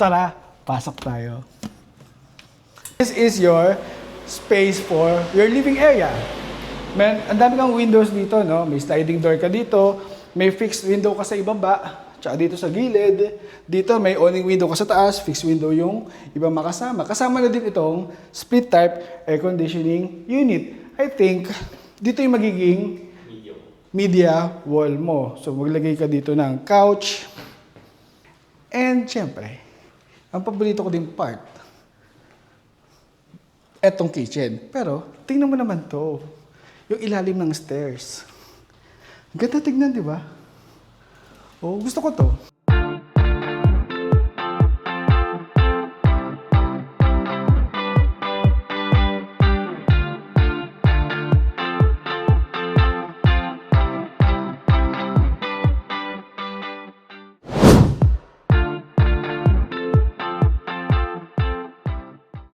Tara, pasok tayo. This is your space for your living area. Ang dami kang windows dito, no? May sliding door ka dito, may fixed window ka sa ibaba, tsaka dito sa gilid. Dito may awning window ka sa taas, fixed window yung ibang makasama. Kasama na din itong split type air conditioning unit. I think dito yung magiging media wall mo. So maglagay ka dito ng couch. And syempre, ang paborito ko din part, etong kitchen. Pero tingnan mo naman to. Yung ilalim ng stairs. Ganda tignan, di ba? Oh, gusto ko to.